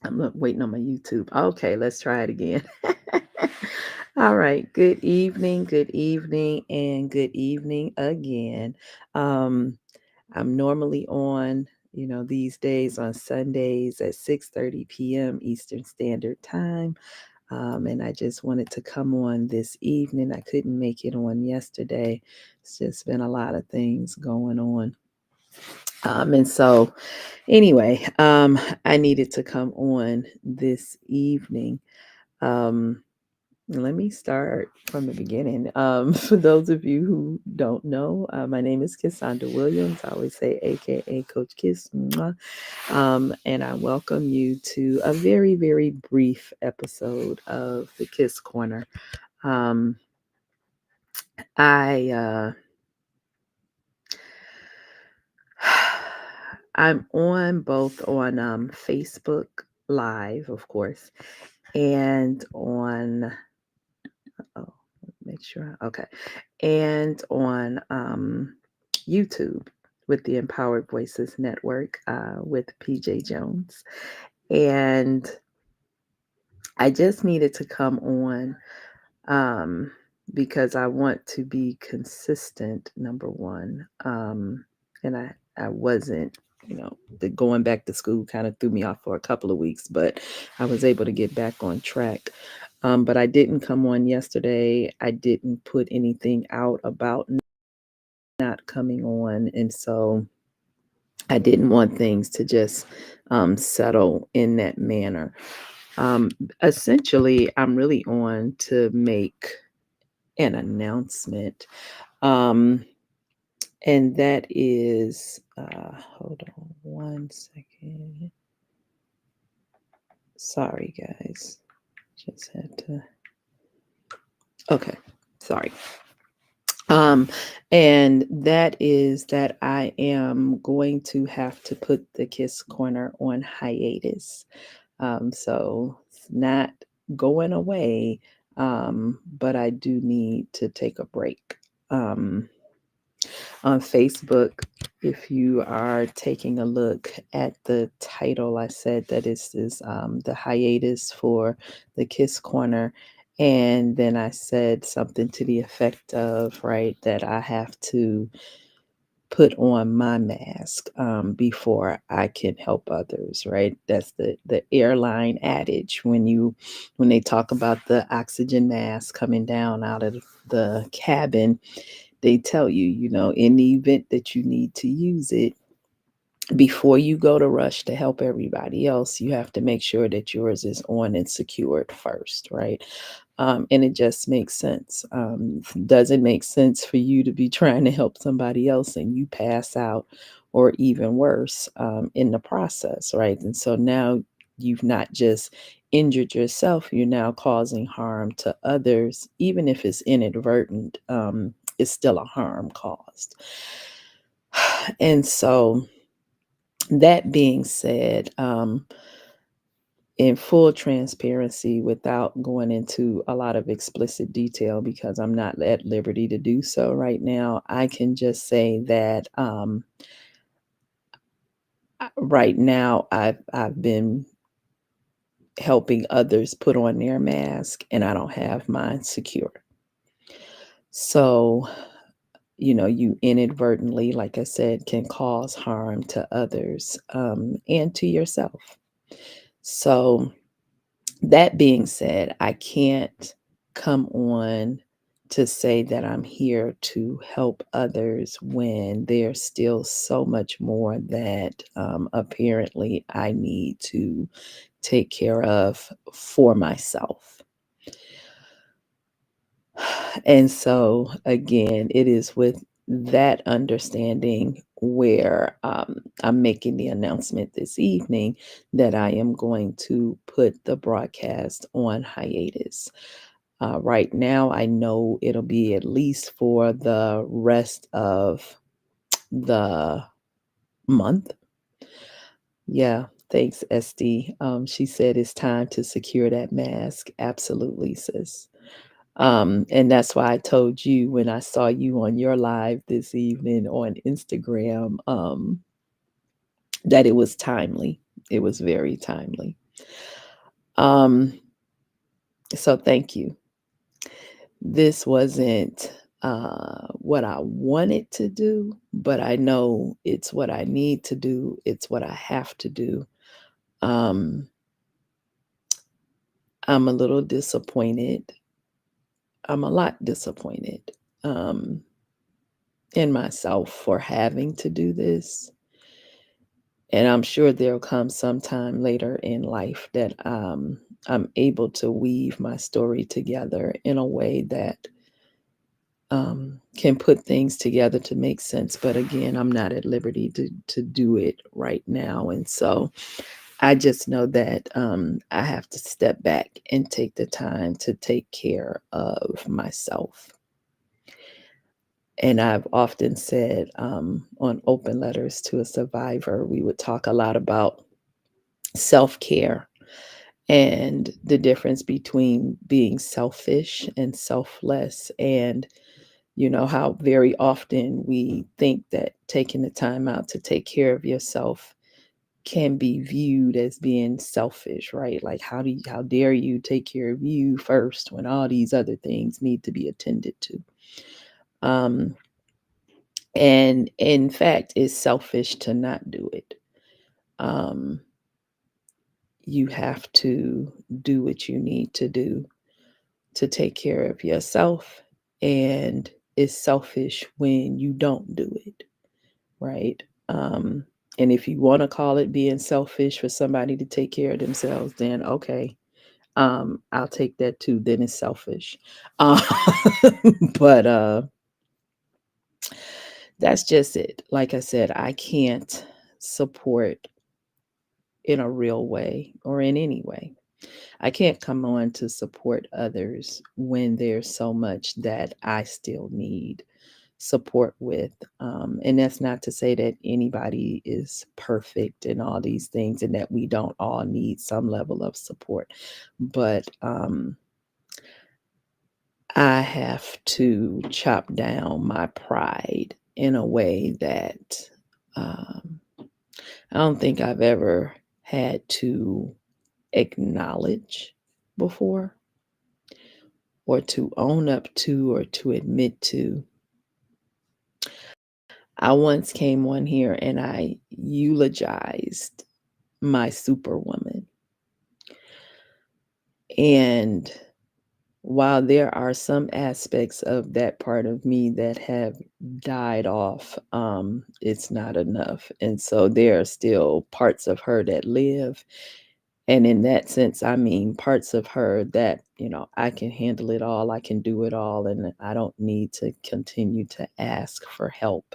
I'm waiting on my YouTube. Okay, let's try it again. All right. Good evening, and good evening again. Um, I'm normally on, these days on Sundays at 6:30 p.m. Eastern Standard Time. And I just wanted to come on this evening. I couldn't make it on yesterday. It's just been a lot of things going on. And so anyway, I needed to come on this evening. Um, Let me start from the beginning. For those of you who don't know, my name is Cassandra Williams. I always say AKA Coach Kiss. Mwah. And I welcome you to a very, very brief episode of the Kiss Corner. Um, I I'm on both on Facebook Live, of course, and on oh, make sure okay, and on YouTube with the Empowered Voices Network with PJ Jones, and I just needed to come on um, because I want to be consistent. Number one, and I wasn't. The going back to school kind of threw me off for a couple of weeks, but I was able to get back on track. But I didn't come on yesterday. I didn't put anything out about not coming on, and so I didn't want things to just settle in that manner. Um, Essentially, I'm really on to make an announcement. Um, and that is, hold on one second. Sorry, guys. Just had to, okay. Sorry. Um, and that is that I am going to have to put the Kiss Corner on hiatus. So it's not going away, but I do need to take a break. Um, on Facebook, if you are taking a look at the title, I said that is the hiatus for the Kiss Corner. And then I said something to the effect of, right, that I have to put on my mask before I can help others, right? That's the airline adage when they talk about the oxygen mask coming down out of the cabin, they tell you, in the event that you need to use it, before you go to rush to help everybody else, you have to make sure that yours is on and secured first, right? And it just makes sense. Doesn't make sense for you to be trying to help somebody else and you pass out, or even worse, in the process, right? And so now you've not just injured yourself, you're now causing harm to others, even if it's inadvertent. It's still a harm caused. And so, that being said, in full transparency, without going into a lot of explicit detail, because I'm not at liberty to do so right now, I can just say that right now I've been helping others put on their mask, and I don't have mine secure. So, you inadvertently, like I said, can cause harm to others and to yourself. So, that being said, I can't come on to say that I'm here to help others when there's still so much more that apparently I need to take care of for myself. And so, again, it is with that understanding where I'm making the announcement this evening that I am going to put the broadcast on hiatus. Right now, I know it'll be at least for the rest of the month. Yeah, thanks, SD. She said it's time to secure that mask. Absolutely, sis. And that's why I told you when I saw you on your live this evening on Instagram, that it was timely. It was very timely. Um, so thank you. This wasn't what I wanted to do, but I know it's what I need to do. It's what I have to do. Um, I'm a little disappointed. I'm a lot disappointed um, in myself for having to do this. And I'm sure there'll come some time later in life that I'm able to weave my story together in a way that can put things together to make sense. But again, I'm not at liberty to do it right now. And so I just know that I have to step back and take the time to take care of myself. And I've often said on open letters to a survivor, we would talk a lot about self care and the difference between being selfish and selfless. And you know how very often we think that taking the time out to take care of yourself can be viewed as being selfish, right? Like how dare you take care of you first when all these other things need to be attended to. Um and in fact, it's selfish to not do it. Um you have to do what you need to do to take care of yourself, and it's selfish when you don't do it, right? And if you want to call it being selfish for somebody to take care of themselves, then okay, I'll take that too. Then it's selfish. Uh, but that's just it. Like I said, I can't support in a real way or in any way. I can't come on to support others when there's so much that I still need support with. And that's not to say that anybody is perfect and all these things and that we don't all need some level of support. But I have to chop down my pride in a way that um, I don't think I've ever had to acknowledge before, or to own up to, or to admit to. I once came on here and I eulogized my superwoman. And while there are some aspects of that part of me that have died off, it's not enough. And so there are still parts of her that live. And in that sense, I mean parts of her that, I can handle it all, I can do it all, and I don't need to continue to ask for help.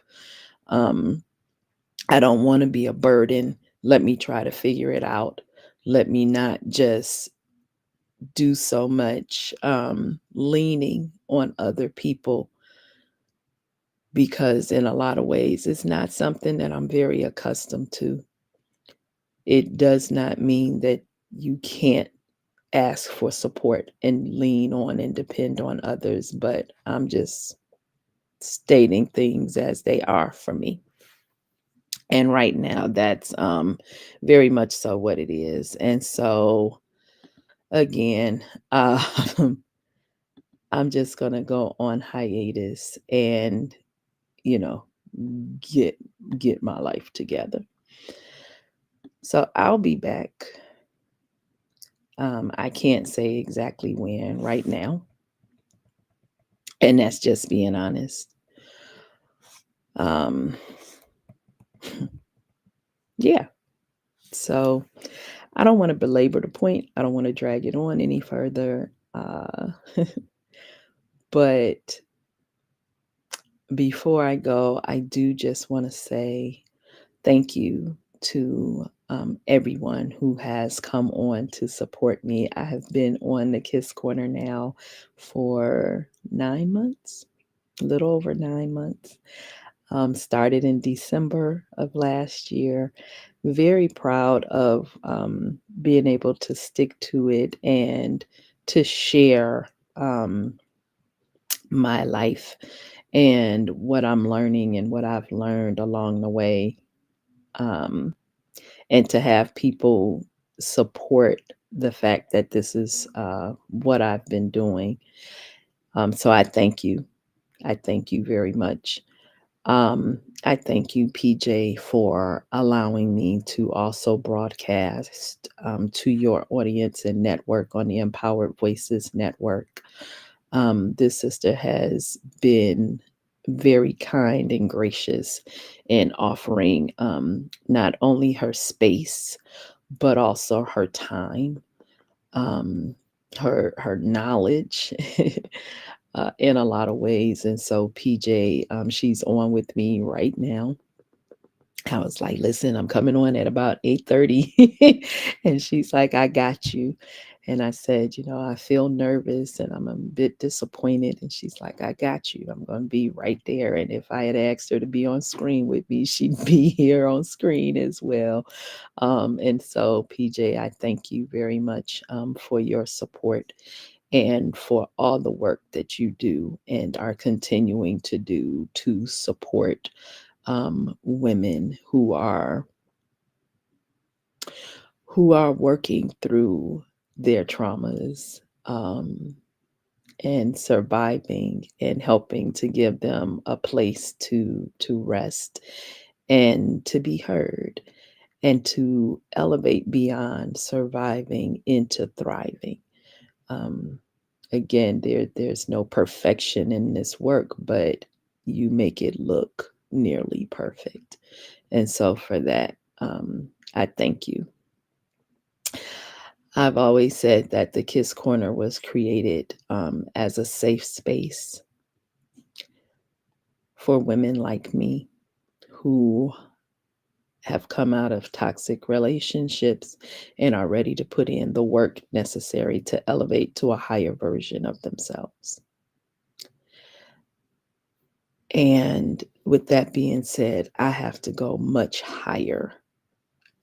Um, I don't want to be a burden. Let me try to figure it out. Let me not just do so much leaning on other people, because in a lot of ways it's not something that I'm very accustomed to. It does not mean that you can't ask for support and lean on and depend on others, but I'm just stating things as they are for me. And right now, that's very much so what it is. And so, again, I'm just going to go on hiatus and, you know, get get my life together. So I'll be back. I can't say exactly when right now, and that's just being honest. Um, yeah. So I don't want to belabor the point. I don't want to drag it on any further. But before I go, I do just want to say thank you to everyone who has come on to support me. I have been on the Kiss Corner now for 9 months, a little over 9 months. Started in December of last year. Very proud of being able to stick to it and to share my life and what I'm learning and what I've learned along the way. Um, and to have people support the fact that this is what I've been doing. So I thank you. I thank you very much. I thank you, PJ, for allowing me to also broadcast to your audience and network on the Empowered Voices Network. This sister has been very kind and gracious in offering not only her space, but also her time, um, her knowledge in a lot of ways. And so PJ, she's on with me right now. I was like, listen, I'm coming on at about 8:30. And she's like, I got you. And I said, I feel nervous and I'm a bit disappointed. And she's like, I got you. I'm going to be right there. And if I had asked her to be on screen with me, she'd be here on screen as well. And so, PJ, I thank you very much for your support and for all the work that you do and are continuing to do to support women who are working through their traumas, and surviving and helping to give them a place to rest and to be heard and to elevate beyond surviving into thriving. Um, Again, there's no perfection in this work, but you make it look nearly perfect. And so for that, I thank you. I've always said that the Kiss Corner was created as a safe space for women like me who have come out of toxic relationships and are ready to put in the work necessary to elevate to a higher version of themselves. And with that being said, I have to go much higher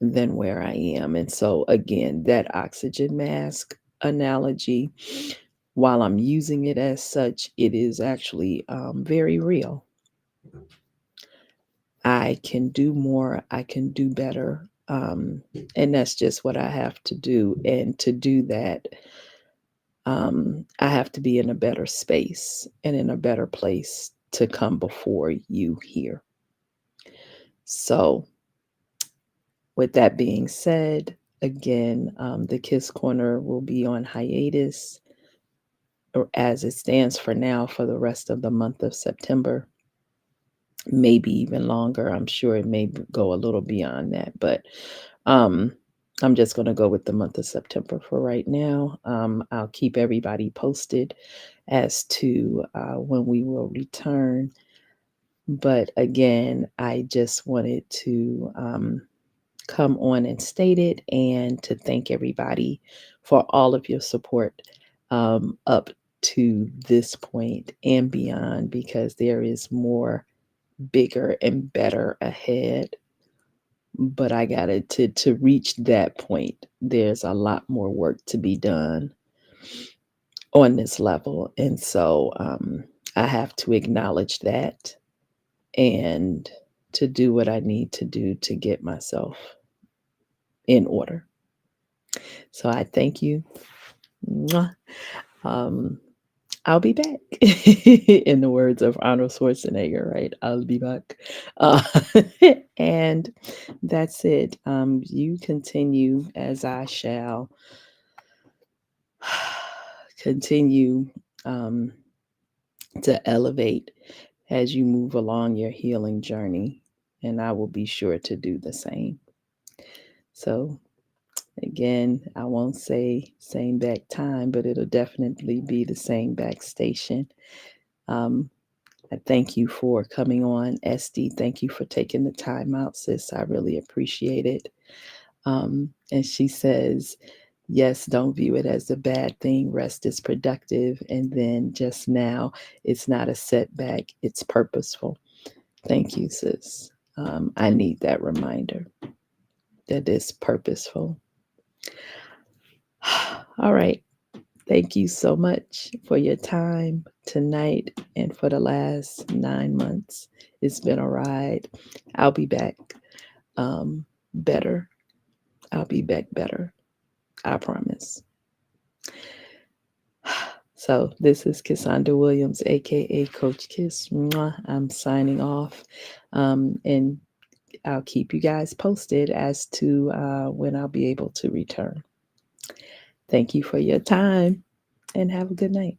than where I am. And so, again, that oxygen mask analogy, while I'm using it as such, it is actually very real. I can do more, I can do better. And that's just what I have to do. And to do that, I have to be in a better space and in a better place to come before you here. So, with that being said, again, the Kiss Corner will be on hiatus, or as it stands for now, for the rest of the month of September, maybe even longer. I'm sure it may go a little beyond that, but um, I'm just going to go with the month of September for right now. I'll keep everybody posted as to when we will return. But again, I just wanted to come on and state it and to thank everybody for all of your support up to this point and beyond, because there is more, bigger, and better ahead. But I got it to reach that point. There's a lot more work to be done on this level. And so I have to acknowledge that and to do what I need to do to get myself in order. So I thank you. Mwah. Um, I'll be back. In the words of Arnold Schwarzenegger, right? I'll be back. Uh, and that's it. You continue as I shall continue um, to elevate as you move along your healing journey. And I will be sure to do the same. So, again, I won't say same back time, but it'll definitely be the same back station. Um, I thank you for coming on, SD. Thank you for taking the time out, sis. I really appreciate it. And she says, yes, don't view it as a bad thing. Rest is productive. And then just now, it's not a setback, it's purposeful. Thank you, sis. I need that reminder that it's purposeful. All right. Thank you so much for your time tonight and for the last 9 months. It's been a ride. I'll be back better. I'll be back better. I promise. So this is Cassandra Williams, aka Coach Kiss. Mwah. I'm signing off, and I'll keep you guys posted as to when I'll be able to return. Thank you for your time, and have a good night.